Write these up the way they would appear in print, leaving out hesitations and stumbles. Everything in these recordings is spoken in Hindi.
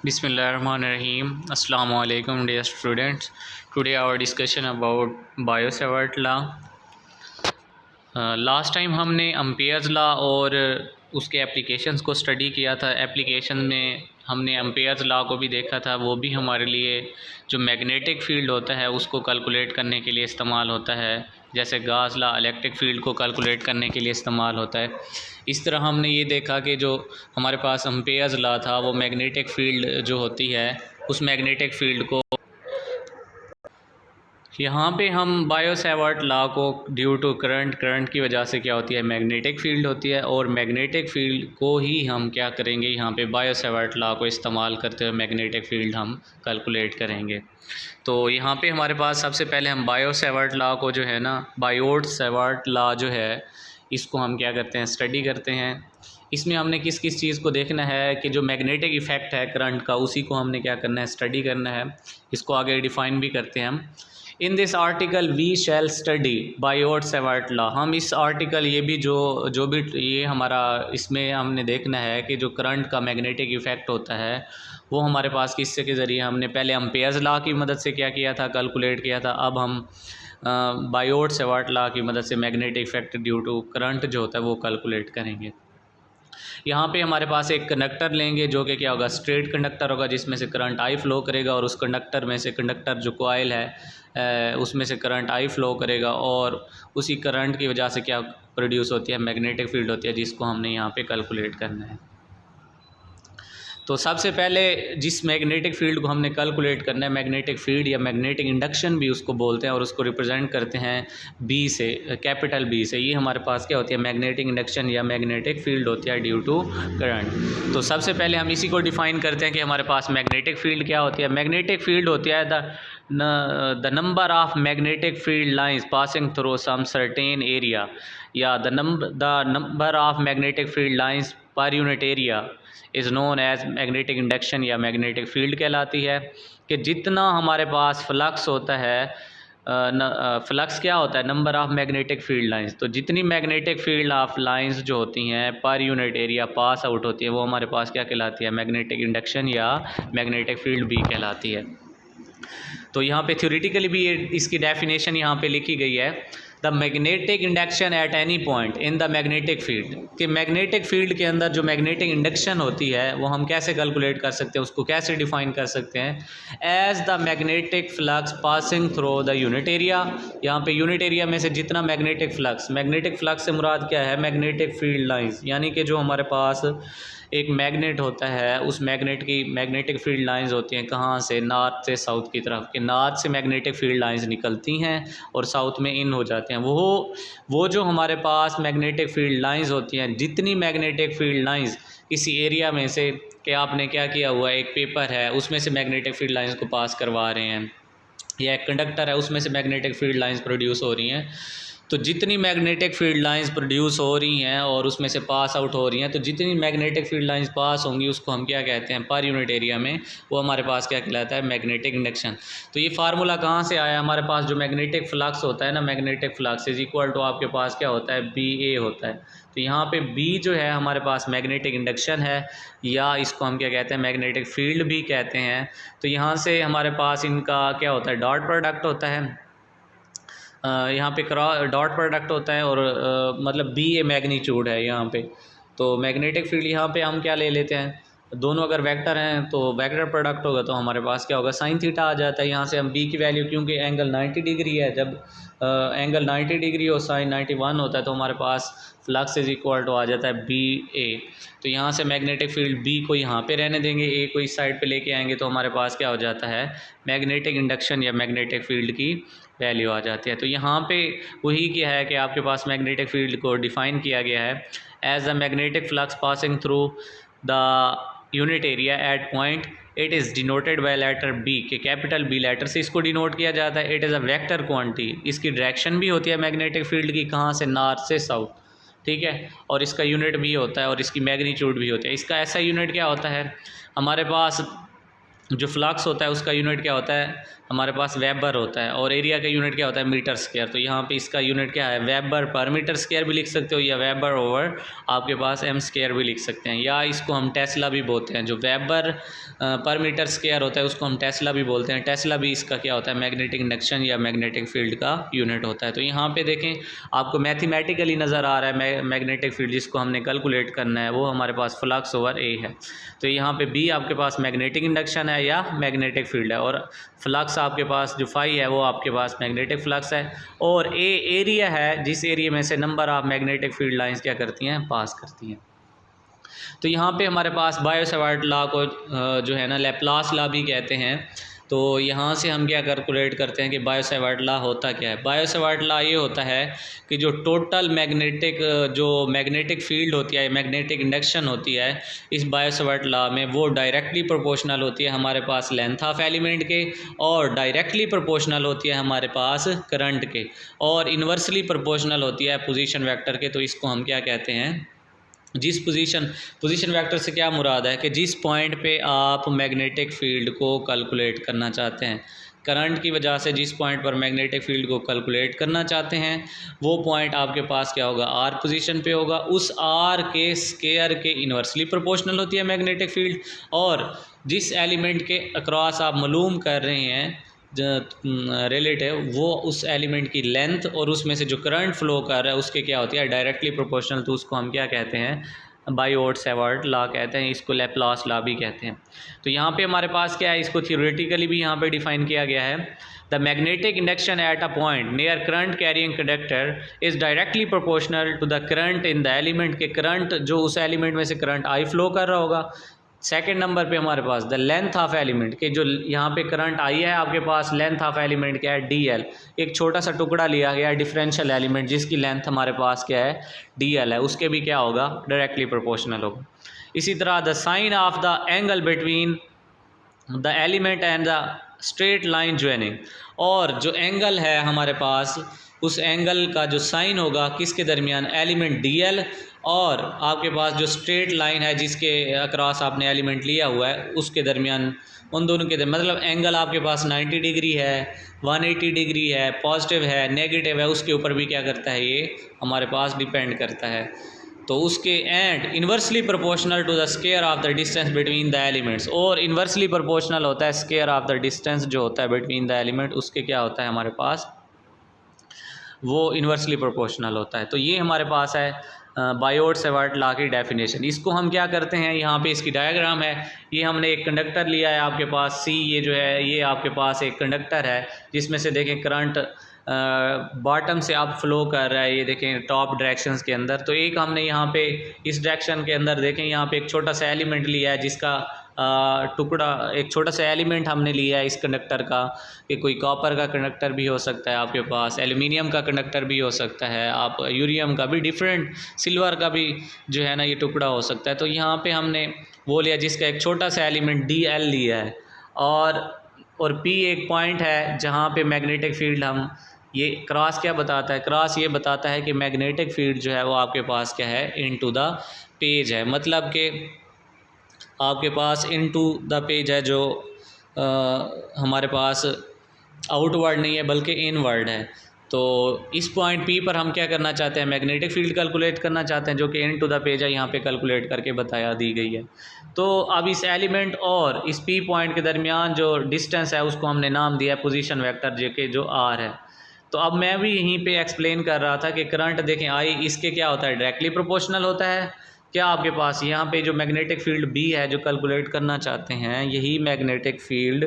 Bismillahirrahmanirrahim. Assalamu alaikum dear students. Today our discussion about Biot-Savart law. Last time हमने अम्पेयर्स लॉ और उसके एप्लीकेशंस को स्टडी किया था। एप्लीकेशन में हमने अम्पेयर्स लॉ को भी देखा था। वो भी हमारे लिए जो मैग्नेटिक फ़ील्ड होता है उसको कैलकुलेट करने के लिए इस्तेमाल होता है, जैसे गॉस लॉ इलेक्ट्रिक फ़ील्ड को कैलकुलेट करने के लिए इस्तेमाल होता है। इस तरह हमने ये देखा कि जो हमारे पास अम्पेयर्स लॉ था वो मैग्नेटिक फ़ील्ड जो होती है उस मैग्नेटिक फ़ील्ड को यहाँ पे हम बायो-सेवर्ट लॉ को ड्यू टू करंट की वजह से क्या होती है, मैग्नेटिक फ़ील्ड होती है, और मैग्नेटिक फ़ील्ड को ही हम क्या करेंगे, यहाँ पे बायो-सेवर्ट लॉ को इस्तेमाल करते हुए मैग्नेटिक फ़ील्ड हम कैलकुलेट करेंगे। तो यहाँ पे हमारे पास सबसे पहले हम बायो-सेवर्ट लॉ को जो है ना, बायोट-सेवर्ट लॉ जो है इसको हम क्या करते हैं, स्टडी करते हैं। इसमें हमने किस किस चीज़ को देखना है कि जो मैग्नेटिक इफ़ेक्ट है करंट का, उसी को हमने क्या करना है, स्टडी करना है। इसको आगे डिफ़ाइन भी करते हैं हम। In this article we shall study Biot Savart law. हम इस आर्टिकल ये भी जो भी ये हमारा इसमें हमने देखना है कि जो करंट का मैग्नेटिक इफ़ेक्ट होता है वो हमारे पास किससे के ज़रिए, हमने पहले अम्पेयर्स लॉ की मदद से क्या किया था, कैलकुलेट किया था। अब हम बायोट-सेवर्ट लॉ की मदद से magnetic effect due to current जो होता है वो कैलकुलेट करेंगे। यहाँ पे हमारे पास एक कंडक्टर लेंगे जो कि क्या होगा, स्ट्रेट कंडक्टर होगा, जिसमें से करंट आई फ़्लो करेगा, और उस कंडक्टर में से कंडक्टर जो कॉइल है उसमें से करंट आई फ़्लो करेगा, और उसी करंट की वजह से क्या प्रोड्यूस होती है, मैग्नेटिक फ़ील्ड होती है, जिसको हमने यहाँ पे कैलकुलेट करना है। तो सबसे पहले जिस मैग्नेटिक फ़ील्ड को हमने कैलकुलेट करना है, मैग्नेटिक फ़ील्ड या मैग्नेटिक इंडक्शन भी उसको बोलते हैं, और उसको रिप्रेजेंट करते हैं बी से, कैपिटल बी से। ये हमारे पास क्या होती है, मैग्नेटिक इंडक्शन या मैग्नेटिक फ़ील्ड होती है ड्यू टू करंट। तो सबसे पहले हम इसी को डिफ़ाइन करते हैं कि हमारे पास मैग्नेटिक फ़ील्ड क्या होती है। मैग्नेटिक फ़ील्ड होती है the number of magnetic field lines passing through some certain area, या the number of magnetic field lines per unit area is known as magnetic induction या मैग्नेटिक फील्ड कहलाती है। कि जितना हमारे पास फ्लक्स होता है, फ्लक्स क्या होता है, number of magnetic field lines. तो जितनी मैग्नेटिक फील्ड ऑफ लाइंस जो होती हैं पर यूनिट एरिया पास आउट होती है, वो हमारे पास क्या कहलाती है, मैग्नेटिक इंडक्शन या मैग्नेटिक फील्ड भी कहलाती है। तो यहाँ पे थ्योरेटिकली भी ये इसकी डेफिनेशन यहाँ पे लिखी गई है, the magnetic induction at any point in the magnetic field. कि मैग्नेटिक फील्ड के अंदर जो मैग्नेटिक इंडक्शन होती है वो हम कैसे कैलकुलेट कर सकते हैं, उसको कैसे डिफाइन कर सकते हैं, as the magnetic flux passing through the unit area. यहाँ पे यूनिट एरिया में से जितना मैग्नेटिक फ्लक्स से मुराद क्या है, मैग्नेटिक फील्ड लाइंस, यानी कि जो हमारे पास एक मैग्नेट होता है उस मैग्नेट की मैग्नेटिक फील्ड लाइंस होती हैं, कहाँ से, नॉर्थ से साउथ की तरफ। के नॉर्थ से मैग्नेटिक फील्ड लाइंस निकलती हैं और साउथ में इन हो जाते हैं। वो जो हमारे पास मैग्नेटिक फील्ड लाइंस होती हैं, जितनी मैग्नेटिक फील्ड लाइंस किसी एरिया में से, कि आपने क्या किया हुआ, एक पेपर है उसमें से मैग्नेटिक फील्ड लाइंस को पास करवा रहे हैं, या एक कंडक्टर है उसमें से मैग्नेटिक फील्ड लाइंस प्रोड्यूस हो रही हैं। तो जितनी मैग्नेटिक फील्ड लाइंस प्रोड्यूस हो रही हैं और उसमें से पास आउट हो रही हैं, तो जितनी मैग्नेटिक फील्ड लाइंस पास होंगी उसको हम क्या कहते हैं, पर यूनिट एरिया में, वो हमारे पास क्या कहलाता है, मैग्नेटिक इंडक्शन। तो ये फार्मूला कहाँ से आया, हमारे पास जो मैग्नेटिक फ्लक्स होता है ना, magnetic flux is equal to आपके पास क्या होता है, बी ए होता है। तो यहाँ पे बी जो है हमारे पास मैग्नेटिक इंडक्शन है, या इसको हम क्या कहते हैं, मैग्नेटिक फील्ड भी कहते हैं। तो यहाँ से हमारे पास इनका क्या होता है, डॉट प्रोडक्ट होता है, यहाँ पे डॉट प्रोडक्ट होता है, और मतलब बी ए मैग्नीट्यूड है यहाँ पे। तो मैग्नेटिक फील्ड यहाँ पे हम क्या ले लेते हैं, दोनों अगर वेक्टर हैं तो वेक्टर प्रोडक्ट होगा, तो हमारे पास क्या होगा, साइन थीटा आ जाता है। यहाँ से हम बी की वैल्यू, क्योंकि एंगल 90 डिग्री है, जब एंगल 90 डिग्री और साइन 91 होता है, तो हमारे पास फ्लक्स इज इक्वल टू आ जाता है बी ए। तो यहाँ से मैग्नेटिक फील्ड बी को यहाँ पे रहने देंगे, ए को इस साइड पे लेके आएंगे, तो हमारे पास क्या हो जाता है, मैग्नेटिक इंडक्शन या मैग्नेटिक फील्ड की वैल्यू आ जाती है। तो यहाँ पे वही क्या है कि आपके पास मैग्नेटिक फील्ड को डिफ़ाइन किया गया है as the magnetic flux passing through the unit area at point it is denoted by letter B, के कैपिटल बी लेटर से इसको डिनोट किया जाता है। It is a vector quantity, इसकी डायरेक्शन भी होती है मैग्नेटिक फील्ड की, कहाँ से, नॉर्थ से साउथ, ठीक है। और इसका यूनिट भी होता है और इसकी मैग्नीट्यूड भी होती है। इसका ऐसा यूनिट क्या होता है, हमारे पास जो फ्लक्स होता है उसका यूनिट क्या होता है, हमारे पास वेबर होता है, और एरिया का यूनिट क्या होता है, मीटर स्क्वायर। तो यहाँ पे इसका यूनिट क्या है, वेबर पर मीटर स्क्वायर भी लिख सकते हो, या वेबर ओवर आपके पास एम स्क्वायर भी लिख सकते हैं, या इसको हम टेस्ला भी बोलते हैं। जो वेबर पर मीटर स्क्वायर होता है उसको हम टेस्ला भी बोलते हैं। टेस्ला भी इसका क्या होता है, मैग्नेटिक इंडक्शन या मैग्नेटिक फील्ड का यूनिट होता है। तो यहाँ पे देखें आपको मैथमेटिकली नज़र आ रहा है मैग्नेटिक फील्ड, जिसको हमने कैलकुलेट करना है वो हमारे पास फ्लक्स ओवर ए है। तो यहाँ पे बी आपके पास मैग्नेटिक इंडक्शन है या मैग्नेटिक फील्ड है, और फ्लक्स आपके पास जो फाई है वो आपके पास मैग्नेटिक फ्लक्स है, और ए एरिया है जिस एरिया में से number of magnetic field lines क्या करती हैं, पास करती हैं। तो यहाँ पे हमारे पास बायो सेवर्ट लॉ को जो है ना लैप्लास लॉ भी कहते हैं। तो यहाँ से हम क्या कैलकुलेट करते हैं कि बायो सेवर्ट लॉ होता क्या है। बायो सेवर्ट लॉ ये होता है कि जो टोटल मैग्नेटिक फील्ड होती है, मैग्नेटिक इंडक्शन होती है इस बायो सेवर्ट लॉ में, वो डायरेक्टली प्रोपोर्शनल होती है हमारे पास लेंथ ऑफ एलिमेंट के, और डायरेक्टली प्रोपोर्शनल होती है हमारे पास करंट के, और इन्वर्सली प्रोपोर्शनल होती है पोजीशन वेक्टर के। तो इसको हम क्या कहते हैं, जिस पोजीशन वेक्टर से क्या मुराद है कि जिस पॉइंट पे आप मैग्नेटिक फील्ड को कैलकुलेट करना चाहते हैं, करंट की वजह से जिस पॉइंट पर मैग्नेटिक फील्ड को कैलकुलेट करना चाहते हैं वो पॉइंट आपके पास क्या होगा, आर पोजीशन पे होगा। उस आर के स्क्वायर के इन्वर्सली प्रोपोर्शनल होती है मैग्नेटिक फील्ड, और जिस एलिमेंट के अक्रॉस आप मालूम कर रहे हैं रिलेटिव, वो उस एलिमेंट की लेंथ और उसमें से जो करंट फ्लो कर रहा है उसके क्या होती है, डायरेक्टली प्रोपोर्शनल। तो उसको हम क्या कहते हैं, बायो सेवर्ट लॉ कहते हैं, इसको लैप्लास लॉ भी कहते हैं। तो यहाँ पे हमारे पास क्या है, इसको थ्योरेटिकली भी यहाँ पे डिफाइन किया गया है। The magnetic induction at a point near current carrying conductor is directly proportional to the current in the element, के करंट जो उस एलिमेंट में से करंट आई फ्लो कर रहा होगा। सेकेंड नंबर पे हमारे पास द लेंथ ऑफ एलिमेंट, के जो यहाँ पे करंट आई है आपके पास, लेंथ ऑफ एलिमेंट क्या है, डी एल। एक छोटा सा टुकड़ा लिया गया है डिफरेंशियल एलिमेंट जिसकी लेंथ हमारे पास क्या है, डी एल है, उसके भी क्या होगा, डायरेक्टली प्रोपोर्शनल होगा। इसी तरह the sine of the angle between the element and the straight line joining, और जो एंगल है हमारे पास उस एंगल का जो साइन होगा किसके दरमियान, एलिमेंट डी एल और आपके पास जो स्ट्रेट लाइन है जिसके अक्रॉस आपने एलिमेंट लिया हुआ है उसके दरमियान, उन दोनों के मतलब एंगल आपके पास 90 डिग्री है, 180 डिग्री है, पॉजिटिव है, नेगेटिव है, उसके ऊपर भी क्या करता है, ये हमारे पास डिपेंड करता है। तो उसके and inversely proportional to the square of the distance between the elements, और इन्वर्सली प्रोपोर्शनल होता है स्क्वायर ऑफ द डिस्टेंस जो होता है बिटवीन द एलिमेंट, उसके क्या होता है हमारे पास, वो इन्वर्सली प्रोपोर्शनल होता है। तो ये हमारे पास है बायोट सेवर्ट लॉ की डेफिनेशन। इसको हम क्या करते हैं, यहाँ पे इसकी डायग्राम है, ये हमने एक कंडक्टर लिया है आपके पास सी, ये जो है ये आपके पास एक कंडक्टर है जिसमें से देखें करंट बॉटम से आप फ्लो कर रहा है, ये देखें टॉप डायरेक्शंस के अंदर। तो एक हमने यहाँ पे इस डायरेक्शन के अंदर देखें यहाँ पे एक छोटा सा एलिमेंट लिया है जिसका टुकड़ा, एक छोटा सा एलिमेंट हमने लिया है इस कंडक्टर का, कि कोई कॉपर का कंडक्टर भी हो सकता है आपके पास, एल्युमिनियम का कंडक्टर भी हो सकता है, आप यूरियम का भी, डिफरेंट सिल्वर का भी जो है ना ये टुकड़ा हो सकता है। तो यहाँ पे हमने वो लिया जिसका एक छोटा सा एलिमेंट डी एल लिया है, और पी एक पॉइंट है जहाँ पे मैग्नेटिक फील्ड हम, ये क्रॉस क्या बताता है, क्रॉस ये बताता है कि मैग्नेटिक फील्ड जो है वो आपके पास क्या है, इनटू द पेज है, मतलब कि आपके पास इनटू द पेज है, जो हमारे पास आउटवर्ड नहीं है बल्कि इनवर्ड है। तो इस पॉइंट पी पर हम क्या करना चाहते हैं, मैग्नेटिक फील्ड कैलकुलेट करना चाहते हैं, जो कि इनटू द पेज है यहाँ पे कैलकुलेट करके बताया दी गई है। तो अब इस एलिमेंट और इस पी पॉइंट के दरमियान जो डिस्टेंस है उसको हमने नाम दिया है पोजीशन वेक्टर, जो कि जो आर है। तो अब मैं भी यहीं पे एक्सप्लेन कर रहा था कि करंट देखें आई इसके क्या होता है, डायरेक्टली प्रोपोर्शनल होता है। क्या आपके पास यहाँ पे जो मैग्नेटिक फील्ड बी है जो कैलकुलेट करना चाहते हैं, यही मैग्नेटिक फील्ड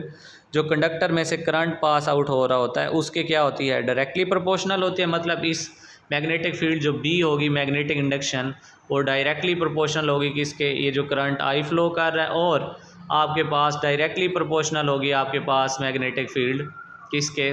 जो कंडक्टर में से करंट पास आउट हो रहा होता है उसके क्या होती है, डायरेक्टली प्रोपोर्शनल होती है। मतलब इस मैग्नेटिक फील्ड जो बी होगी, मैग्नेटिक इंडक्शन, वो डायरेक्टली प्रोपोर्शनल होगी किसके, ये जो करंट आई फ्लो कर रहा है, और आपके पास डायरेक्टली प्रोपोर्शनल होगी आपके पास मैग्नेटिक फील्ड किसके,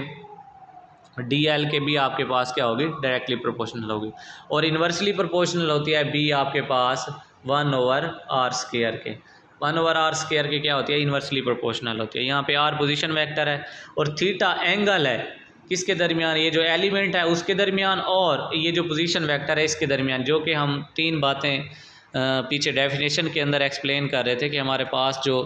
डी एल के भी आपके पास क्या होगी, डायरेक्टली प्रोपोर्शनल होगी। और इन्वर्सली प्रोपोर्शनल होती है बी आपके पास 1/r² के, 1/r² के क्या होती है, इन्वर्सली प्रोपोर्शनल होती है। यहाँ पे आर पोजीशन वेक्टर है और थीटा एंगल है किसके दरमियान, ये जो एलिमेंट है उसके दरमियान, और ये जो पोजीशन वेक्टर है इसके दरमियान, जो कि हम तीन बातें पीछे डेफिनेशन के अंदर एक्सप्लेन कर रहे थे कि हमारे पास जो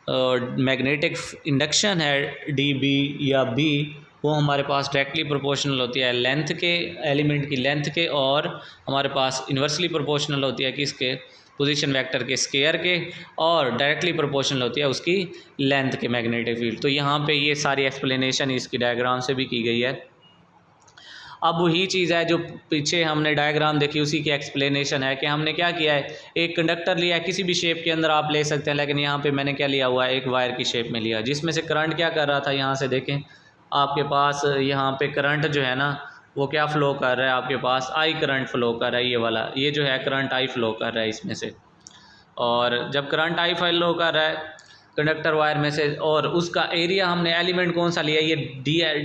मैग्नेटिक इंडक्शन है डी बी या बी, वो हमारे पास डायरेक्टली प्रोपोर्शनल होती है लेंथ के, एलिमेंट की लेंथ के, और हमारे पास इन्वर्सली प्रोपोर्शनल होती है किसके, पोजीशन वेक्टर के स्केयर के, और डायरेक्टली प्रोपोर्शनल होती है उसकी लेंथ के मैग्नेटिक फील्ड। तो यहाँ पे ये सारी एक्सप्लेनेशन इसकी डायग्राम से भी की गई है। अब वही चीज़ है जो पीछे हमने डायग्राम देखी, उसी की एक्सप्लेनेशन है कि हमने क्या किया है, एक कंडक्टर लिया है, किसी भी शेप के अंदर आप ले सकते हैं, लेकिन यहाँ पे मैंने क्या लिया हुआ है, एक वायर की शेप में लिया, जिसमें से करंट क्या कर रहा था, यहाँ से देखें आपके पास यहाँ पे करंट जो है ना वो क्या फ़्लो कर रहा है, आपके पास आई करंट फ़्लो कर रहा है, ये वाला, ये जो है करंट आई फ़्लो कर रहा है इसमें से। और जब करंट आई फ़्लो कर रहा है कंडक्टर वायर में से, और उसका एरिया हमने एलिमेंट कौन सा लिया, ये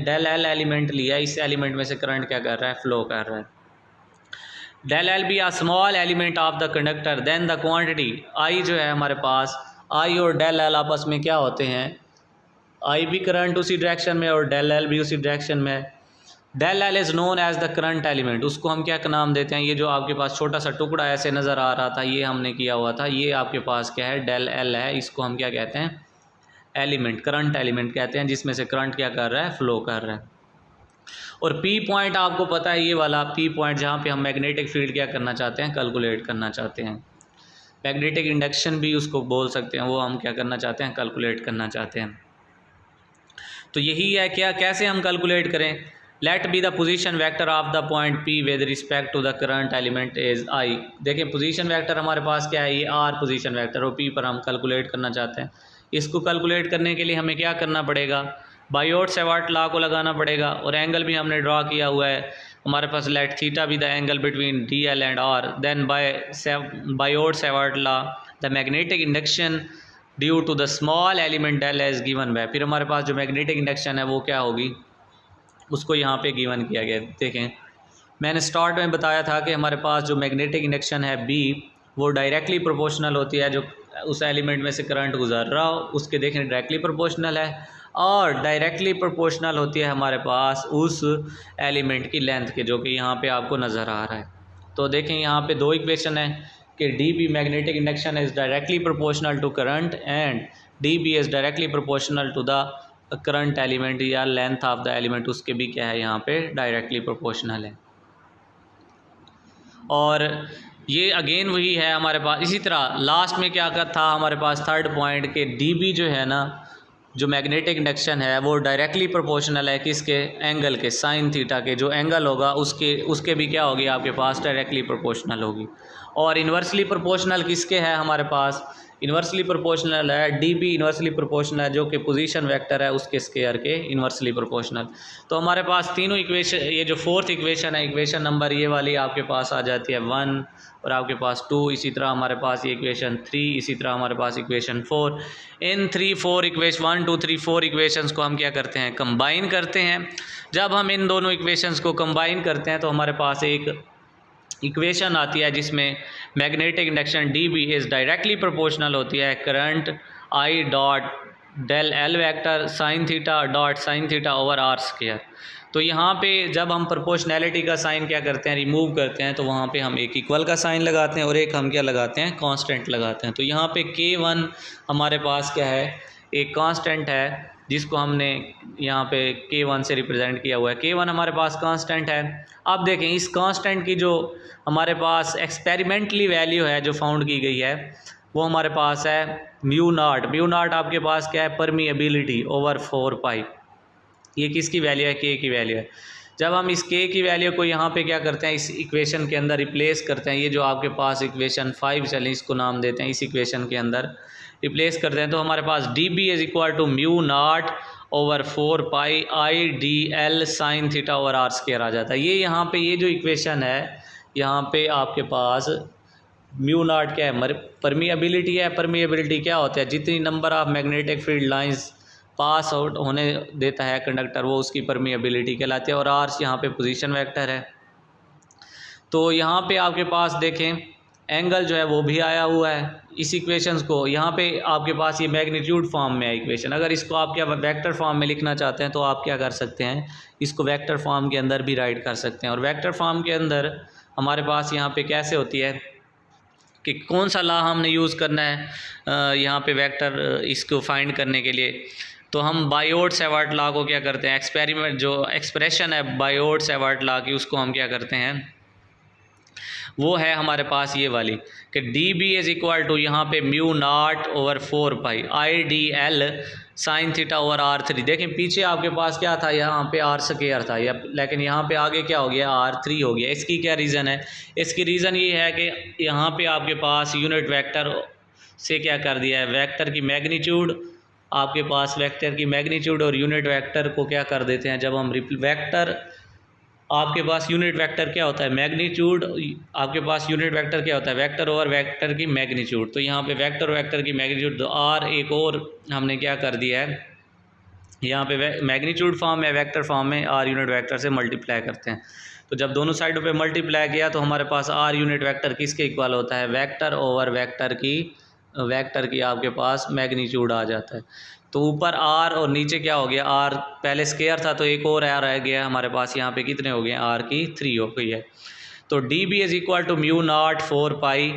डेल एल एलिमेंट लिया, इस एलिमेंट में से करंट क्या कर रहा है, फ़्लो कर रहा है। Del L be a small element of the conductor then the quantity I जो है हमारे पास, आई और डेल एल आपस में क्या होते हैं, आई भी करंट उसी डायरेक्शन में और डेल एल भी उसी डायरेक्शन में। Del L is known as the current element, उसको हम क्या नाम देते हैं, ये जो आपके पास छोटा सा टुकड़ा ऐसे नज़र आ रहा था, ये हमने किया हुआ था, ये आपके पास क्या है, डेल एल है, इसको हम क्या कहते हैं, एलिमेंट, करंट एलिमेंट कहते हैं, जिसमें से करंट क्या कर रहा है, फ़्लो कर रहा है। और पी पॉइंट आपको पता है, ये वाला पी पॉइंट जहाँ पे हम मैग्नेटिक फील्ड क्या करना चाहते हैं, कैलकुलेट करना चाहते हैं, मैग्नेटिक इंडक्शन भी उसको बोल सकते हैं, वो हम क्या करना चाहते हैं, कैलकुलेट करना चाहते हैं। तो यही है क्या, कैसे हम कैलकुलेट करें, let be the position vector of the point P with respect to the current element is I. देखें पोजीशन वेक्टर हमारे पास क्या है, ये आर पोजीशन वेक्टर, और पी पर हम कैलकुलेट करना चाहते हैं। इसको कैलकुलेट करने के लिए हमें क्या करना पड़ेगा, बायोट-सेवर्ट लॉ को लगाना पड़ेगा, और एंगल भी हमने ड्रॉ किया हुआ है हमारे पास, let theta be the angle between D L and R, then Biot Savart law the magnetic induction due to the small element del as given by, फिर हमारे पास जो मैग्नेटिक इंडक्शन है वो क्या होगी, उसको यहाँ पे गिवन किया गया। देखें मैंने स्टार्ट में बताया था कि हमारे पास जो मैग्नेटिक इंडक्शन है बी, वो डायरेक्टली प्रोपोर्शनल होती है, जो उस एलिमेंट में से करंट गुजर रहा हो उसके देखें डायरेक्टली प्रोपोर्शनल है, और डायरेक्टली प्रोपोर्शनल होती है हमारे पास उस एलिमेंट की लेंथ के, जो कि यहाँ पे आपको नज़र आ रहा है। तो देखें यहाँ पे दो इक्वेशन है कि D B magnetic induction is directly proportional to current, and D B is directly proportional to the current element या लेंथ ऑफ द एलिमेंट, उसके भी क्या है यहाँ पे डायरेक्टली प्रोपोर्शनल है। और ये अगेन वही है हमारे पास। इसी तरह लास्ट में क्या था हमारे पास थर्ड पॉइंट के डी बी जो है ना, जो मैग्नेटिक इंडक्शन है वो डायरेक्टली प्रोपोर्शनल है किसके, एंगल के, साइन थीटा के, जो एंगल होगा उसके भी क्या होगी आपके पास डायरेक्टली प्रोपोर्शनल होगी। और इन्वर्सली प्रोपोर्शनल किसके है हमारे पास, इन्वर्सली प्रोपोर्शनल है डी बी, इन्वर्सली प्रोपोर्शनल है जो कि पोजीशन वेक्टर है उसके स्केयर के इन्वर्सली प्रोपोर्शनल। तो हमारे पास तीनों इक्वेशन, ये जो फोर्थ इक्वेशन है, इक्वेशन नंबर ये वाली आपके पास आ जाती है 1, और आपके पास 2, इसी तरह हमारे पास ये इक्वेशन 3, इसी तरह हमारे पास इक्वेशन 4। इन 3-4 इक्वेशन 1 2 3 4 इक्वेशंस को हम क्या करते हैं, कंबाइन करते हैं। जब हम इन दोनों इक्वेशंस को कंबाइन करते हैं तो हमारे पास एक इक्वेशन आती है जिसमें magnetic induction D B is directly proportional होती है current I dot del L vector sine theta dot sine theta over R square. तो यहाँ पे जब हम प्रोपोर्शनैलिटी का साइन क्या करते हैं, रिमूव करते हैं, तो वहाँ पे हम एक इक्वल का साइन लगाते हैं और एक हम क्या लगाते हैं, कांस्टेंट लगाते हैं। तो यहाँ पे K1 हमारे पास क्या है, एक कांस्टेंट है जिसको हमने यहाँ पे K1 से रिप्रेजेंट किया हुआ है। K1 हमारे पास कांस्टेंट है। अब देखें इस कांस्टेंट की जो हमारे पास एक्सपेरिमेंटली वैल्यू है जो फाउंड की गई है वो हमारे पास है म्यू नॉट। म्यू नॉट आपके पास क्या है, परमिएबिलिटी ओवर 4 पाई। ये किसकी वैल्यू है, K की वैल्यू है। जब हम इस K की वैल्यू को यहाँ पे क्या करते हैं, इस इक्वेशन के अंदर रिप्लेस करते हैं, ये जो आपके पास इक्वेशन 5 चलें इसको नाम देते हैं, इस इक्वेशन के अंदर रिप्लेस करते हैं, तो हमारे पास D B is equal to mu not over 4 pi I D L sine theta over R square आ जाता है। ये यहाँ पे ये जो इक्वेशन है यहाँ पे आपके पास म्यू नॉट क्या है, परमिएबिलिटी है। परमिएबिलिटी क्या होता है, जितनी number of magnetic field lines pass out होने देता है कंडक्टर वो उसकी परमिएबिलिटी कहलाती है, और आर यहाँ पे पोजीशन वेक्टर है। तो यहाँ पे आपके पास देखें एंगल जो है वो भी आया हुआ है। इस इक्वेशंस को यहाँ पे आपके पास ये मैग्नीट्यूड फॉर्म में है इक्वेशन, अगर इसको आप क्या वेक्टर फॉर्म में लिखना चाहते हैं तो आप क्या कर सकते हैं, इसको वेक्टर फॉर्म के अंदर भी राइट कर सकते हैं। और वेक्टर फॉर्म के अंदर हमारे पास यहाँ पे कैसे होती है, कि कौन सा लॉ हमने यूज़ करना है यहाँ पे वेक्टर इसको फाइंड करने के लिए। तो हम बायोट-सैवर्ट लॉ को क्या करते हैं, एक्सपेरिमेंट जो एक्सप्रेशन है बायोट-सैवर्ट लॉ की, उसको हम क्या करते हैं, वो है हमारे पास ये वाली कि D B is equal to यहाँ पे mu not over 4 pi I D L sine theta over R3। देखें पीछे आपके पास क्या था, यहाँ पे R स्क्वायर था या, लेकिन यहाँ पे आगे क्या हो गया, R3 हो गया। इसकी क्या रीज़न है, इसकी रीज़न ये है कि यहाँ पे आपके पास यूनिट वेक्टर से क्या कर दिया है, वेक्टर की मैग्नीट्यूड, आपके पास वेक्टर की मैग्नीट्यूड और यूनिट वेक्टर को क्या कर देते हैं, जब हम वेक्टर, आपके पास यूनिट वेक्टर क्या होता है, मैग्नीट्यूड, आपके पास यूनिट वेक्टर क्या होता है, वेक्टर ओवर वेक्टर की मैग्नीट्यूड। तो यहाँ पे वेक्टर वेक्टर की मैग्नीट्यूड, तो आर एक और हमने क्या कर दिया है, यहाँ पे मैग्नीट्यूड फॉर्म में, वेक्टर फॉर्म में आर यूनिट वेक्टर से मल्टीप्लाई करते हैं। तो जब दोनों साइडों पे मल्टीप्लाई किया तो हमारे पास आर यूनिट वेक्टर किसके इक्वल होता है, वेक्टर ओवर वेक्टर की आपके पास मैग्नीट्यूड आ जाता है। तो ऊपर आर और नीचे क्या हो गया, आर पहले स्केयर था तो एक और आर रह गया हमारे पास, यहाँ पे कितने हो गए, आर की 3 हो गई है। तो D B is equal to mu not 4 pi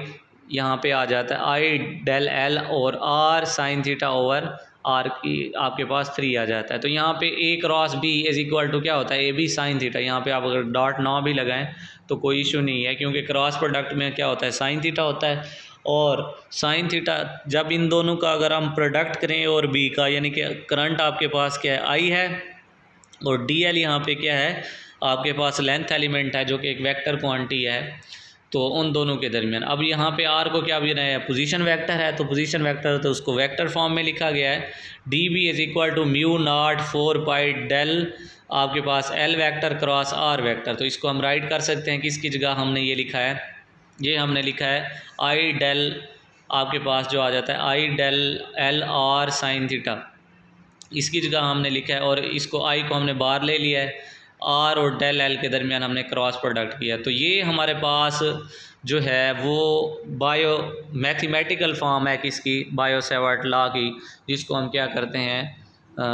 यहाँ पे आ जाता है आई डेल एल और R sine theta over R की आपके पास 3 आ जाता है। तो यहाँ पे A cross B is equal to क्या होता है, ए बी साइन थीटा। यहाँ पे आप अगर डॉट ना भी लगाएं तो कोई इशू नहीं है, क्योंकि क्रॉस प्रोडक्ट में क्या होता है, साइन थीटा होता है। और साइन थीटा जब इन दोनों का अगर हम प्रोडक्ट करें और बी का, यानी कि करंट आपके पास क्या है, आई है, और डी एल यहाँ पे क्या है, आपके पास लेंथ एलिमेंट है जो कि एक वेक्टर क्वांटिटी है, तो उन दोनों के दरमियान। अब यहाँ पे आर को क्या भी रहा है, पोजीशन वेक्टर है, तो पोजीशन वेक्टर तो उसको वेक्टर फॉर्म में लिखा गया है, D B is equal to mu not 4 pi del आपके पास L vector cross R vector. तो इसको हम राइट कर सकते हैं, किसकी जगह हमने ये लिखा है, ये हमने लिखा है आई डेल, आपके पास जो आ जाता है I del L R sine theta, इसकी जगह हमने लिखा है, और इसको आई को हमने बाहर ले लिया है, आर और डेल एल के दरमियान हमने क्रॉस प्रोडक्ट किया। तो ये हमारे पास जो है वो बायो मैथमेटिकल फॉर्म है किसकी, बायो-सैवर्ट लॉ की, जिसको हम क्या करते हैं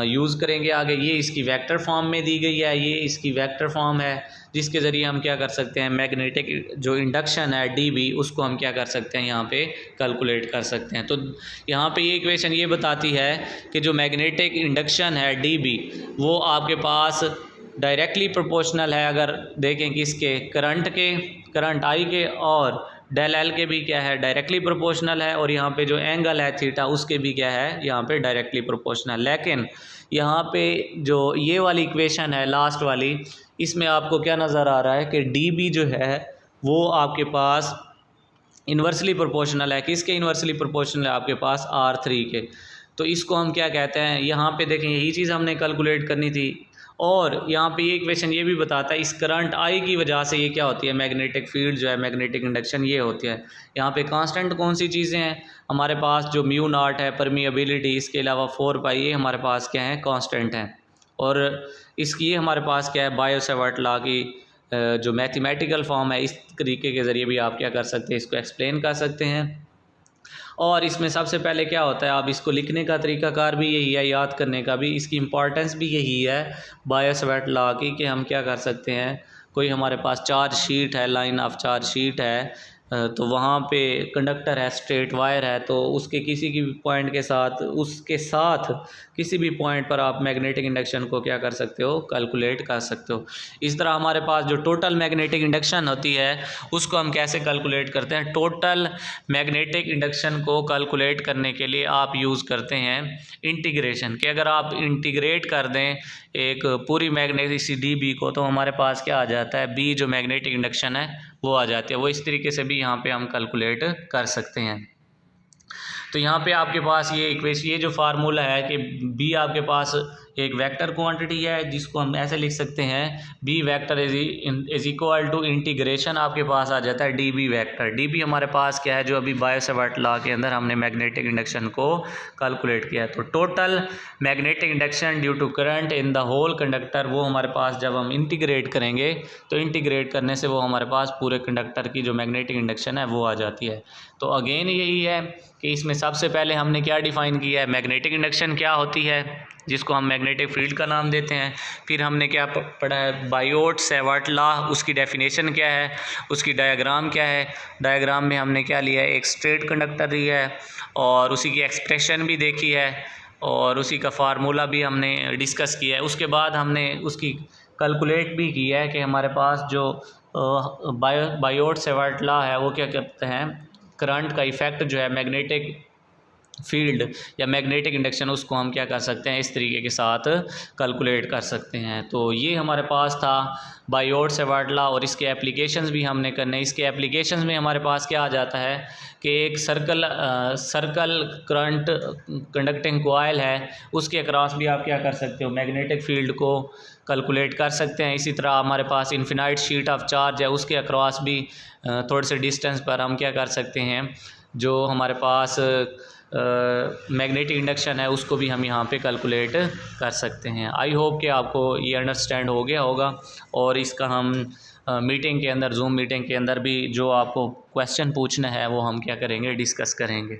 यूज़ करेंगे आगे। ये इसकी वेक्टर फॉर्म में दी गई है, ये इसकी वेक्टर फॉर्म है, जिसके ज़रिए हम क्या कर सकते हैं, मैग्नेटिक जो इंडक्शन है डी बी, उसको हम क्या कर सकते हैं, यहाँ पे कैलकुलेट कर सकते हैं। तो यहाँ पे ये इक्वेशन ये बताती है कि जो मैग्नेटिक इंडक्शन है डी बी, वो आपके पास डायरेक्टली प्रोपोर्शनल है, अगर देखें किसके, करंट आई के, और डेल एल के भी क्या है, डायरेक्टली प्रोपोर्शनल है, और यहाँ पे जो एंगल है थीटा, उसके भी क्या है, यहाँ पे डायरेक्टली प्रोपोर्शनल। लेकिन यहाँ पे जो ये वाली इक्वेशन है लास्ट वाली, इसमें आपको क्या नज़र आ रहा है कि डी बी जो है वो आपके पास इन्वर्सली प्रोपोर्शनल है, किसके इन्वर्सली प्रोपोर्शनल है, आपके पास R3 के। तो इसको हम क्या कहते हैं, यहाँ पे देखें यही चीज़ हमने कैलकुलेट करनी थी। और यहाँ पे ये इक्वेशन ये भी बताता है इस करंट आई की वजह से ये क्या होती है, मैग्नेटिक फील्ड जो है, मैग्नेटिक इंडक्शन ये होती है। यहाँ पे कांस्टेंट कौन सी चीज़ें हैं हमारे पास, जो म्यू नॉट है, परमिएबिलिटी, इसके अलावा 4 पाई, ये हमारे पास क्या है, कांस्टेंट हैं। और इसकी ये हमारे पास क्या है, बायो-सैवर्ट लॉ की जो मैथमेटिकल फॉर्म है, इस तरीके के ज़रिए भी आप क्या कर सकते हैं, इसको एक्सप्लेन कर सकते हैं। और इसमें सबसे पहले क्या होता है, आप इसको लिखने का तरीकाकार भी यही है, याद करने का भी, इसकी इम्पॉर्टेंस भी यही है बायो-सैवर्ट लॉ की, कि हम क्या कर सकते हैं, कोई हमारे पास चार्ज शीट है, लाइन ऑफ चार्ज शीट है, तो वहाँ पे कंडक्टर है, स्ट्रेट वायर है, तो उसके किसी की भी पॉइंट के साथ, उसके साथ किसी भी पॉइंट पर आप मैग्नेटिक इंडक्शन को क्या कर सकते हो, कैलकुलेट कर सकते हो। इस तरह हमारे पास जो टोटल मैग्नेटिक इंडक्शन होती है, उसको हम कैसे कैलकुलेट करते हैं, टोटल मैग्नेटिक इंडक्शन को कैलकुलेट करने के लिए आप यूज़ करते हैं इंटीग्रेशन, कि अगर आप इंटीग्रेट कर दें एक पूरी मैग्नेटिक डी बी को, तो हमारे पास क्या आ जाता है, बी जो मैग्नेटिक इंडक्शन है वो आ जाती है। वो इस तरीके से भी यहाँ पे हम कैलकुलेट कर सकते हैं। तो यहाँ पे आपके पास ये इक्वेशन, ये जो फार्मूला है कि बी आपके पास एक वेक्टर क्वांटिटी है, जिसको हम ऐसे लिख सकते हैं, B vector is equal to integration आपके पास आ जाता है D B vector. D B हमारे पास क्या है, जो अभी बायो-सैवर्ट लॉ के अंदर हमने मैग्नेटिक इंडक्शन को कैलकुलेट किया है। तो total magnetic induction due to current in the whole conductor, वो हमारे पास जब हम इंटीग्रेट करेंगे, तो इंटीग्रेट करने से वो हमारे पास पूरे कंडक्टर की जो मैग्नेटिक इंडक्शन है वो आ जाती है। तो अगेन यही है कि इसमें सबसे पहले हमने क्या डिफ़ाइन किया है, मैग्नेटिक इंडक्शन क्या होती है, जिसको हम मैग्नेटिक फील्ड का नाम देते हैं। फिर हमने क्या पढ़ा है, बायोट-सैवर्ट लॉ, उसकी डेफिनेशन क्या है, उसकी डायग्राम क्या है। डायग्राम में हमने क्या लिया है, एक स्ट्रेट कंडक्टर लिया है और उसी की एक्सप्रेशन भी देखी है और उसी का फार्मूला भी हमने डिस्कस किया है। उसके बाद हमने उसकी कैलकुलेट भी किया है कि हमारे पास जो बायोट-सैवर्ट लॉ है वो क्या करते हैं, करंट का इफ़ेक्ट जो है मैग्नेटिक फील्ड या मैग्नेटिक इंडक्शन, उसको हम क्या कर सकते हैं, इस तरीके के साथ कैलकुलेट कर सकते हैं। तो ये हमारे पास था बायोट-सैवर्ट लॉ और इसके एप्लीकेशंस भी हमने करने। इसके एप्लीकेशंस में हमारे पास क्या आ जाता है कि एक सर्कल करंट कंडक्टिंग कॉइल है, उसके अक्रॉस भी आप क्या कर सकते हो, मैग्नेटिक फील्ड को कैलकुलेट कर सकते हैं। इसी तरह हमारे पास इन्फिनाइट शीट ऑफ चार्ज है, उसके अक्रॉस भी थोड़े से डिस्टेंस पर हम क्या कर सकते हैं, जो हमारे पास मैग्नेटिक इंडक्शन है उसको भी हम यहाँ पे कैलकुलेट कर सकते हैं। आई होप कि आपको ये अंडरस्टैंड हो गया होगा और इसका हम मीटिंग के अंदर, जूम मीटिंग के अंदर भी जो आपको क्वेश्चन पूछना है वो हम क्या करेंगे, डिस्कस करेंगे।